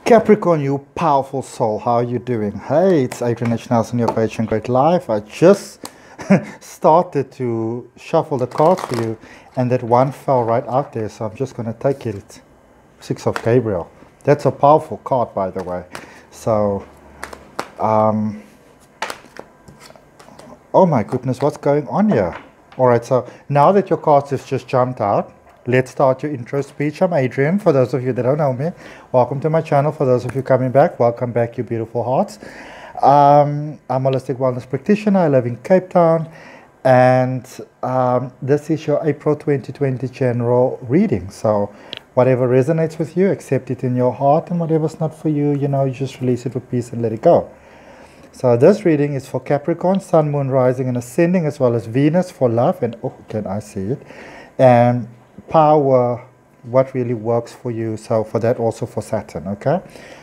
Capricorn, you powerful soul, how are you doing? Hey, it's Adrian H. Nelson, your coach in Great Life. I just started to shuffle the cards for you, and that one fell right out there, so I'm just going to take it. Six of Gabriel. That's a powerful card, by the way. So, oh my goodness, what's going on here? All right, so now that your cards have just jumped out, let's start your intro speech. I'm Adrian. For those of you that don't know me, welcome to my channel. For those of you coming back, welcome back, you beautiful hearts. I'm a holistic wellness practitioner. I live in Cape Town, and this is your April 2020 general reading. So whatever resonates with you, accept it in your heart, and whatever's not for you, you know, you just release it with peace and let it go. So this reading is for Capricorn, Sun, Moon, Rising, and Ascending, as well as Venus for love, and oh, can I see it? And power, what really works for you. So for that, also for Saturn, okay?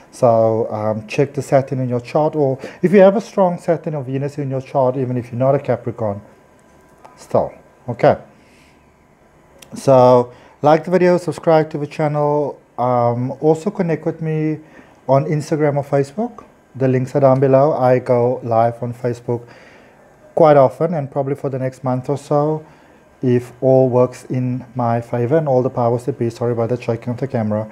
So check the Saturn in your chart, or if you have a strong Saturn or Venus in your chart, even if you're not a Capricorn, still, okay? So like the video, subscribe to the channel, also connect with me on Instagram or Facebook. The links are down below. I go live on Facebook quite often, and probably for the next month or so, if all works in my favor and all the powers that be, sorry about that shaking of the camera,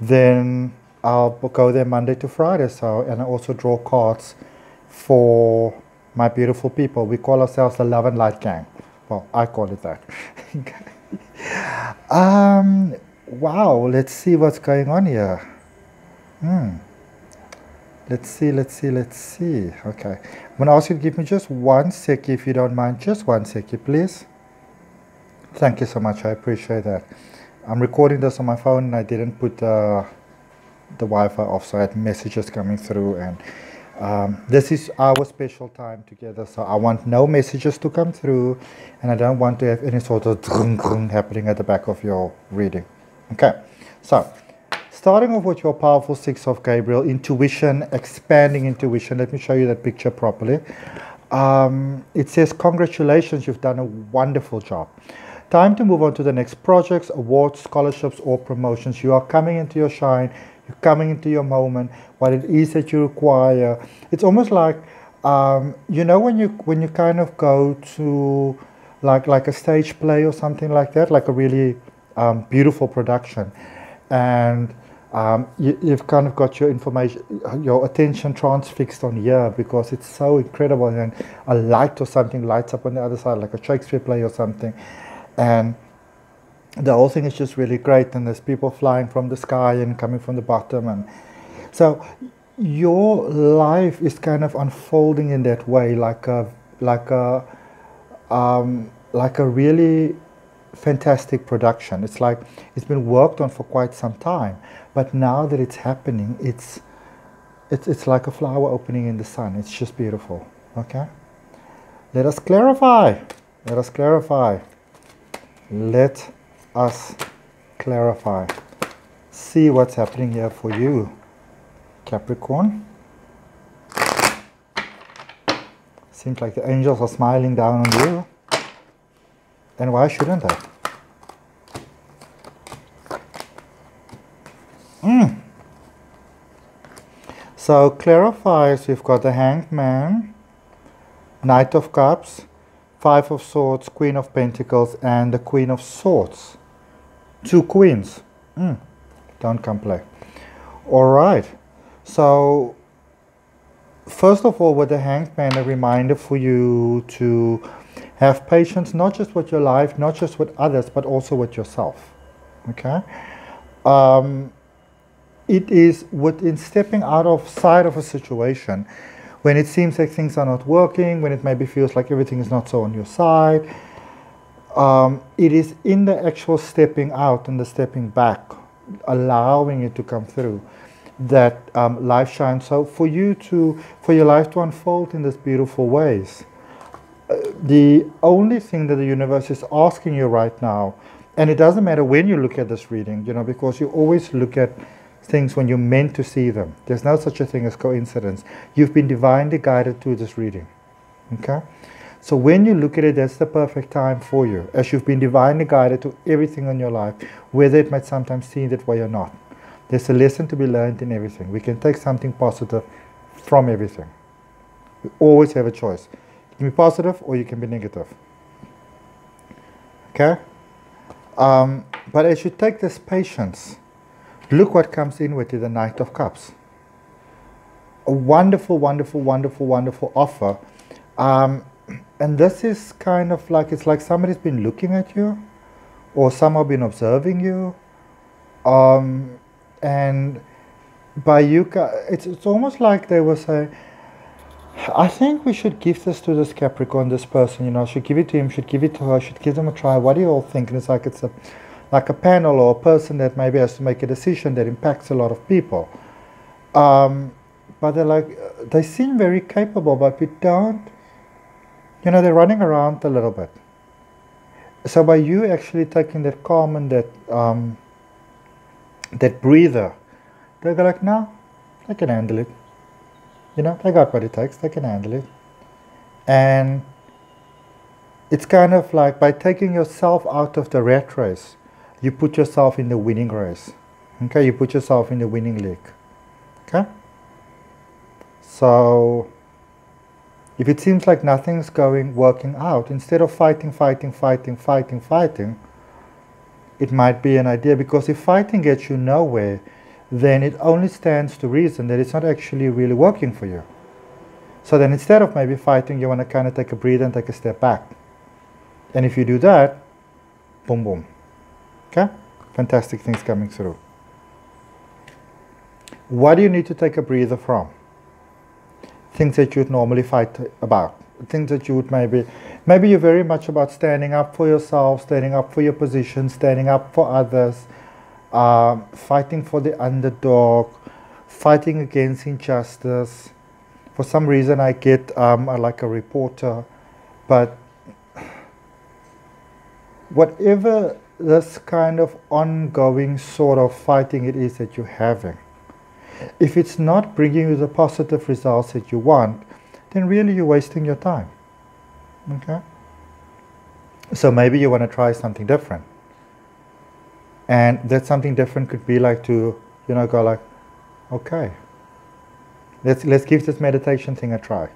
then I'll go there Monday to Friday. So, and I also draw cards for my beautiful people. We call ourselves the Love and Light Gang. Well, I call it that. Wow, let's see what's going on here. Let's see. Okay. I'm going to ask you to give me just 1 second, if you don't mind. Just 1 second, please. Thank you so much. I appreciate that. I'm recording this on my phone, and I didn't put the Wi-Fi off, so I had messages coming through. And this is our special time together, so I want no messages to come through, and I don't want to have any sort of happening at the back of your reading. Okay. So starting off with your powerful Six of Gabriel, intuition, expanding intuition. Let me show you that picture properly. It says, congratulations, you've done a wonderful job. Time to move on to the next projects, awards, scholarships, or promotions. You are coming into your shine. You're coming into your moment, what it is that you require. It's almost like, you know, when you kind of go to like a stage play or something like that, like a really beautiful production. And you've kind of got your information, your attention transfixed on here because it's so incredible, and a light or something lights up on the other side, like a Shakespeare play or something, and the whole thing is just really great, and there's people flying from the sky and coming from the bottom, and so your life is kind of unfolding in that way, like a really fantastic production. It's like it's been worked on for quite some time, but now that it's happening, it's like a flower opening in the sun. It's just beautiful. Okay, let us clarify. Let us clarify. Let us clarify. See what's happening here for you, Capricorn. Seems like the angels are smiling down on you. And why shouldn't I? So clarifies, we've got the Hanged Man, Knight of Cups, Five of Swords, Queen of Pentacles, and the Queen of Swords. 2 queens. Don't come play. All right. So first of all, with the Hanged Man, a reminder for you to have patience, not just with your life, not just with others, but also with yourself. Okay? It is within stepping outside of a situation when it seems like things are not working, when it maybe feels like everything is not so on your side. It is in the actual stepping out and the stepping back, allowing it to come through, that life shines. So for your life to unfold in these beautiful ways, the only thing that the universe is asking you right now, and it doesn't matter when you look at this reading, you know, because you always look at things when you're meant to see them. There's no such a thing as coincidence. You've been divinely guided to this reading. Okay? So when you look at it, that's the perfect time for you, as you've been divinely guided to everything in your life, whether it might sometimes seem that way or not. There's a lesson to be learned in everything. We can take something positive from everything. We always have a choice. You can be positive or you can be negative. Okay? But as you take this patience, look what comes in with you, the Knight of Cups. A wonderful, wonderful, wonderful, wonderful offer. And this is kind of like, it's like somebody's been looking at you, or someone been observing you. And by you, it's almost like they will say, I think we should give this to this Capricorn, this person, you know, should give it to him, should give it to her, should give them a try. What do you all think? And it's like like a panel or a person that maybe has to make a decision that impacts a lot of people. But they're like, they seem very capable, but we don't, you know, they're running around a little bit. So by you actually taking that calm and that breather, they go like, no, I can handle it. You know, they got what it takes, they can handle it. And it's kind of like by taking yourself out of the rat race, you put yourself in the winning race. Okay, you put yourself in the winning league. Okay? So if it seems like nothing's working out, instead of fighting, it might be an idea, because if fighting gets you nowhere, then it only stands to reason that it's not actually really working for you. So then instead of maybe fighting, you want to kind of take a breather and take a step back. And if you do that, boom, boom. Okay? Fantastic things coming through. What do you need to take a breather from? Things that you would normally fight about. Things that you would maybe you're very much about standing up for yourself, standing up for your position, standing up for others, fighting for the underdog, fighting against injustice. For some reason I get like a reporter, but whatever this kind of ongoing sort of fighting it is that you're having, if it's not bringing you the positive results that you want, then really you're wasting your time. Okay? So maybe you want to try something different. And that something different could be like to, you know, go like, okay, let's give this meditation thing a try.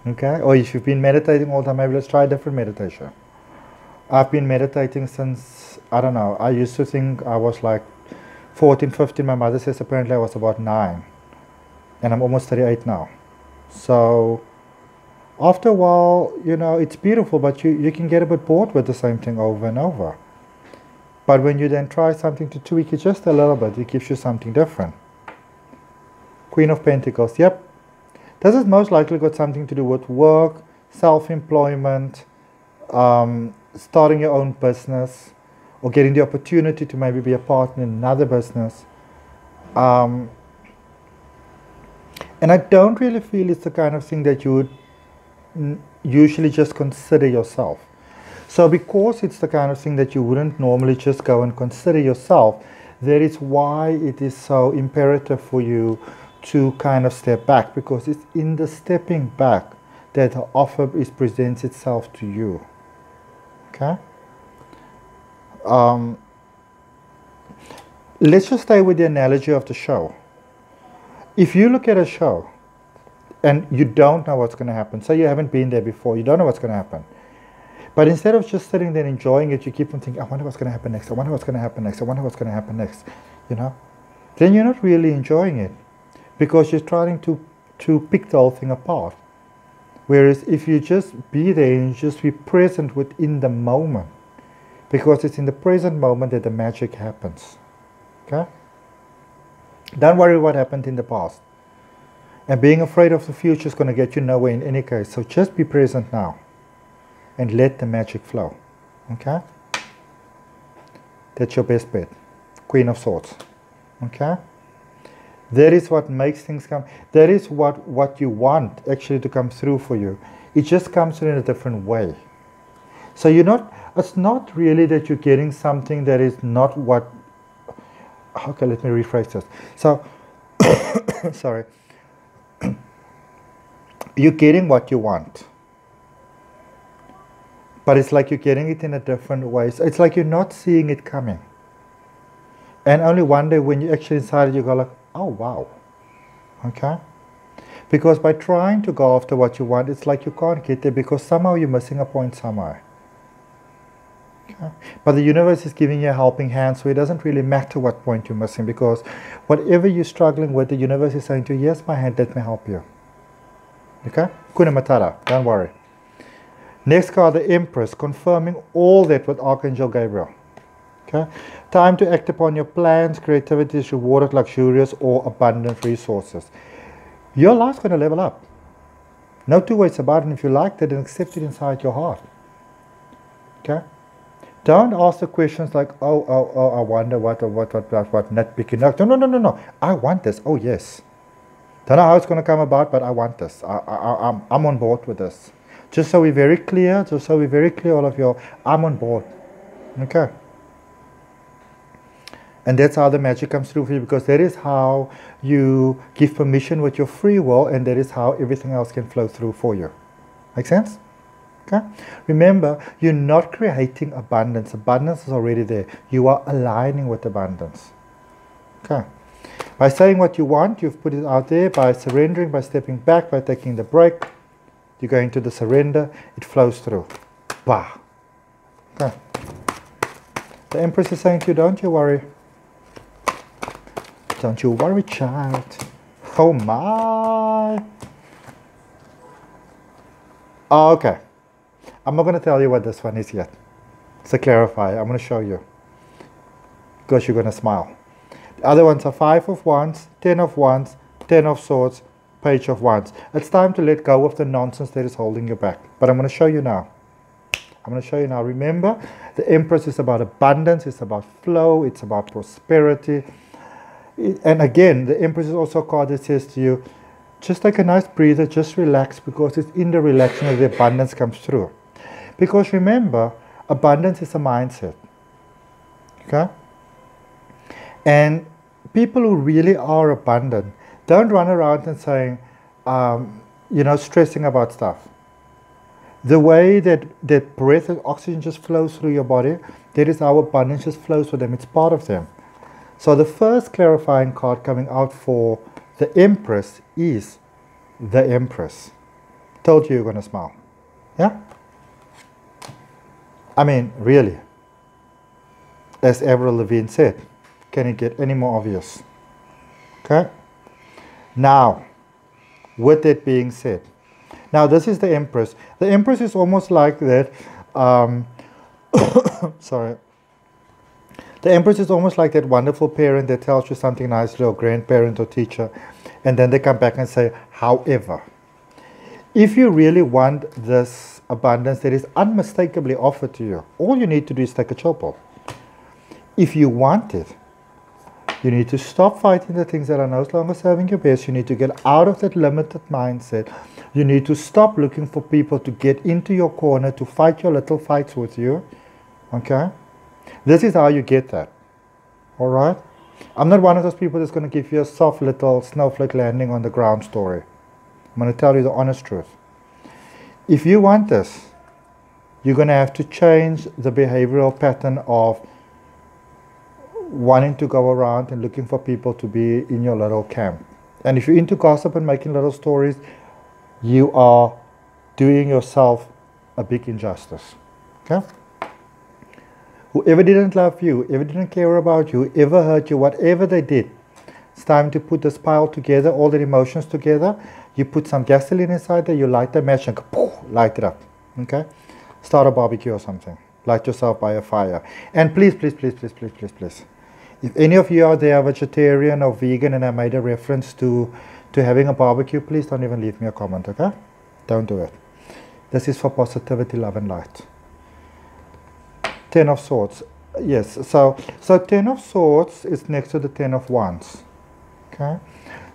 Okay? Or if you've been meditating all the time, maybe let's try a different meditation. I've been meditating since, I don't know, I used to think I was like 14, 15. My mother says apparently I was about 9. And I'm almost 38 now. So after a while, you know, it's beautiful, but you can get a bit bored with the same thing over and over. But when you then try something to tweak it just a little bit, it gives you something different. Queen of Pentacles, yep. This has most likely got something to do with work, self-employment, starting your own business, or getting the opportunity to maybe be a partner in another business. And I don't really feel it's the kind of thing that you would usually just consider yourself. So because it's the kind of thing that you wouldn't normally just go and consider yourself, that is why it is so imperative for you to kind of step back, because it's in the stepping back that the offer presents itself to you. Okay? Let's just stay with the analogy of the show. If you look at a show and you don't know what's going to happen, say you haven't been there before, you don't know what's going to happen, but instead of just sitting there enjoying it, you keep on thinking, I wonder what's going to happen next, I wonder what's going to happen next, I wonder what's going to happen next, you know, then you're not really enjoying it, because you're trying to pick the whole thing apart. Whereas if you just be there and just be present within the moment, because it's in the present moment that the magic happens. Okay? Don't worry what happened in the past. And being afraid of the future is going to get you nowhere in any case. So just be present now and let the magic flow. Okay? That's your best bet. Queen of Swords. Okay? That is what makes things come. That is what you want actually to come through for you. It just comes through in a different way. So it's not really that you're getting something that is not what. Okay, let me rephrase this. So, sorry. You're getting what you want. But it's like you're getting it in a different way. So it's like you're not seeing it coming. And only one day when you actually inside it, you go like, oh wow. Okay? Because by trying to go after what you want, it's like you can't get there because somehow you're missing a point somewhere. Okay? But the universe is giving you a helping hand, so it doesn't really matter what point you're missing, because whatever you're struggling with, the universe is saying to you, here's my hand, let me help you. Okay? Kuna Matata, don't worry. Next card, the Empress, confirming all that with Archangel Gabriel. Okay? Time to act upon your plans. Creativity is rewarded, luxurious or abundant resources. Your life's going to level up. No two ways about it. And if you like it, then accept it inside your heart. Okay? Don't ask the questions like, oh, I wonder what, not picking up. No. I want this. Oh, yes. Don't know how it's going to come about, but I want this. I'm on board with this. Just so we're very clear, all of you, I'm on board. Okay? And that's how the magic comes through for you, because that is how you give permission with your free will, and that is how everything else can flow through for you. Make sense? Okay? Remember, you're not creating abundance. Abundance is already there. You are aligning with abundance. Okay? By saying what you want, you've put it out there. By surrendering, by stepping back, by taking the break, you go into the surrender, it flows through. Bah. Okay. The Empress is saying to you, don't you worry. Don't you worry, child. Oh my. Okay. I'm not going to tell you what this one is yet. It's a clarifier. I'm going to show you. Because you're going to smile. The other ones are 5 of Wands, 10 of Wands, 10 of Swords, Page of Wands. It's time to let go of the nonsense that is holding you back. But I'm going to show you now. Remember, the Empress is about abundance, it's about flow, it's about prosperity. And again, the Empress is also a card that says to you, just take a nice breather, just relax, because it's in the relaxing that the abundance comes through. Because remember, abundance is a mindset. Okay? And people who really are abundant don't run around and saying, stressing about stuff. The way that breath and oxygen just flows through your body, that is how abundance just flows for them. It's part of them. So the first clarifying card coming out for the Empress is the Empress. Told you you're going to smile. Yeah? I mean, really. As Avril Lavigne said, can it get any more obvious? Okay? Now, with that being said, now this is the Empress. The Empress is almost like that, sorry. The Empress is almost like that wonderful parent that tells you something nicely, or grandparent or teacher, and then they come back and say, however, if you really want this abundance that is unmistakably offered to you, all you need to do is take a chill pill. If you want it, you need to stop fighting the things that are no longer serving you best. You need to get out of that limited mindset. You need to stop looking for people to get into your corner, to fight your little fights with you. Okay? This is how you get that. Alright? I'm not one of those people that's going to give you a soft little snowflake landing on the ground story. I'm going to tell you the honest truth. If you want this, you're going to have to change the behavioral pattern of wanting to go around and looking for people to be in your little camp. And if you're into gossip and making little stories, you are doing yourself a big injustice. Okay? Whoever didn't love you, whoever didn't care about you, whoever hurt you, whatever they did, it's time to put this pile together, all the emotions together. You put some gasoline inside there, you light the match and poof, light it up. Okay? Start a barbecue or something. Light yourself by a fire. And please, if any of you out there are vegetarian or vegan and I made a reference to having a barbecue, please don't even leave me a comment, okay? Don't do it. This is for positivity, love and light. 10 of Swords. Yes, so 10 of Swords is next to the 10 of Wands. Okay?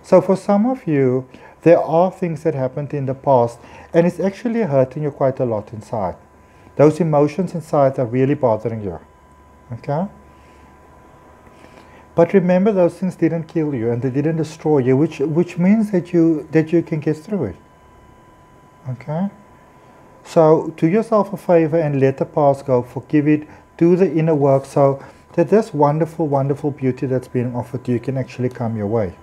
So for some of you, there are things that happened in the past and it's actually hurting you quite a lot inside. Those emotions inside are really bothering you. Okay? But remember, those things didn't kill you and they didn't destroy you, which means that you can get through it. Okay? So do yourself a favor and let the past go. Forgive it. Do the inner work. So that this wonderful, wonderful beauty that's being offered to you can actually come your way.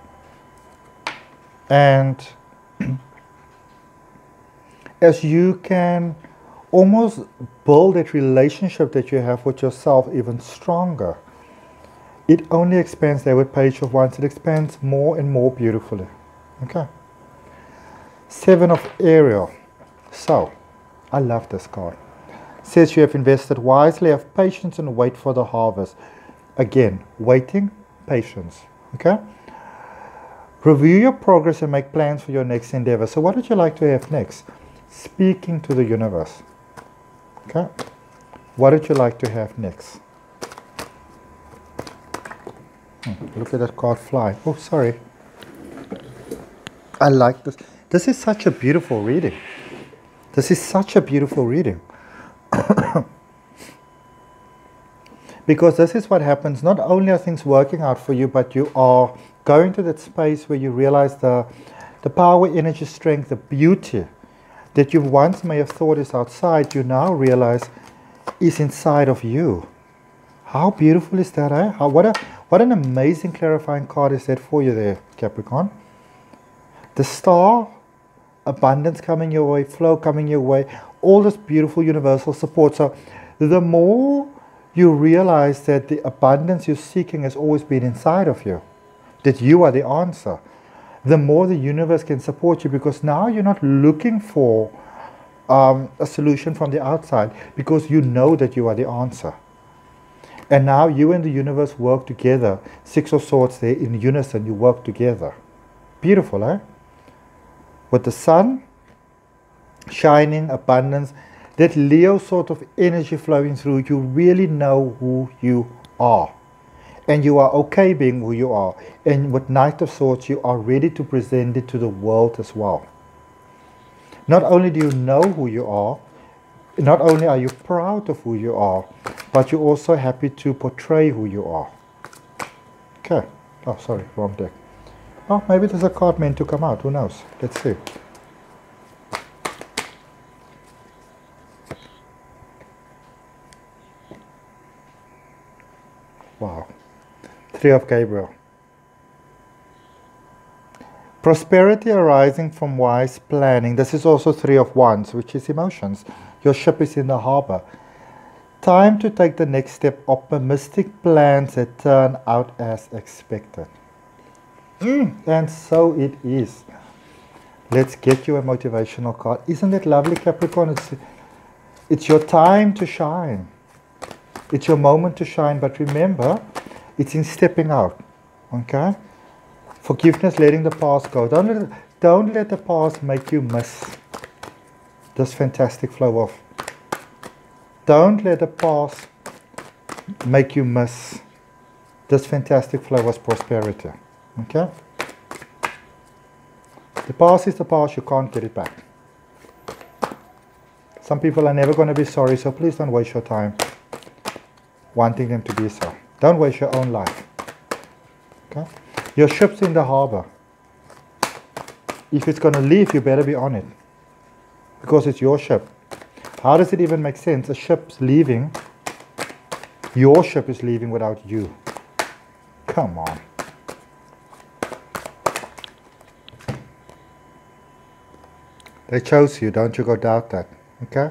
And as you can almost build that relationship that you have with yourself even stronger, it only expands there with Page of Wands. It expands more and more beautifully. Okay. Seven of Ariel. So, I love this card. Says you have invested wisely, have patience and wait for the harvest. Again, waiting, patience. Okay. Review your progress and make plans for your next endeavor. So what would you like to have next? Speaking to the universe. Okay. What would you like to have next? Look at that card fly. Oh, sorry. I like this. This is such a beautiful reading. This is such a beautiful reading. Because this is what happens. Not only are things working out for you, but you are going to that space where you realize the power, energy, strength, the beauty that you once may have thought is outside, you now realize is inside of you. How beautiful is that, eh? What an amazing clarifying card is that for you there, Capricorn. The star, abundance coming your way, flow coming your way, all this beautiful universal support. So the more you realize that the abundance you're seeking has always been inside of you, that you are the answer, the more the universe can support you, because now you're not looking for a solution from the outside, because you know that you are the answer. And now you and the universe work together. Six of Swords there in unison, you work together. Beautiful, eh? With the sun shining, abundance, that Leo sort of energy flowing through, you really know who you are. And you are okay being who you are. And with Knight of Swords, you are ready to present it to the world as well. Not only do you know who you are, not only are you proud of who you are, but you're also happy to portray who you are. Okay. Oh, sorry, wrong deck. Oh, maybe there's a card meant to come out. Who knows? Let's see. Wow. Three of Gabriel. Prosperity arising from wise planning. This is also Three of Wands, which is emotions. Your ship is in the harbor. Time to take the next step. Optimistic plans that turn out as expected. And so it is. Let's get you a motivational card. Isn't it lovely, Capricorn? It's your time to shine. It's your moment to shine. But remember, it's in stepping out. Okay? Forgiveness, letting the past go. Don't let the past make you miss this fantastic flow of. Don't let the past make you miss this fantastic flow of prosperity. Okay? The past is the past, you can't get it back. Some people are never going to be sorry, so please don't waste your time wanting them to be so. Don't waste your own life. Okay? Your ship's in the harbor. If it's going to leave, you better be on it. Because it's your ship. How does it even make sense? A ship's leaving. Your ship is leaving without you. Come on. They chose you, don't you go doubt that. Okay?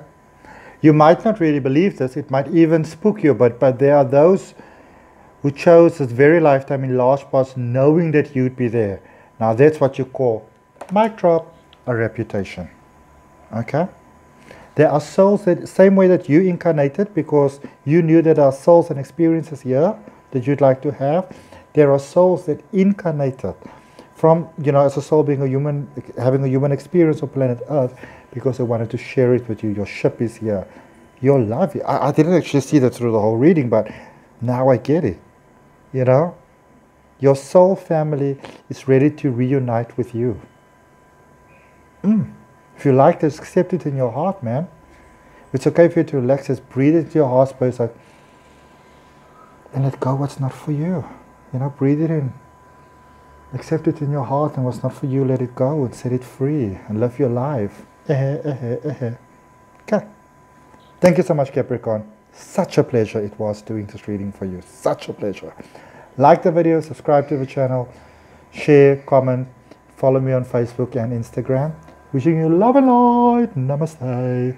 You might not really believe this. It might even spook you. But there are those who chose this very lifetime in large parts knowing that you'd be there. Now that's what you call, mic drop, a reputation. Okay? There are souls that, same way that you incarnated because you knew that there are souls and experiences here that you'd like to have. There are souls that incarnated from, as a soul being a human, having a human experience on planet Earth because they wanted to share it with you. Your ship is here. Your love. I didn't actually see that through the whole reading, but now I get it. Your soul family is ready to reunite with you. If you like this, accept it in your heart, man. It's okay for you to relax, just breathe into your heart space and let go what's not for you. Breathe it in. Accept it in your heart, and what's not for you, let it go and set it free and live your life. Okay. Thank you so much, Capricorn. Such a pleasure it was doing this reading for you. Such a pleasure. Like the video, subscribe to the channel, share, comment, follow me on Facebook and Instagram. Wishing you love and light. Namaste.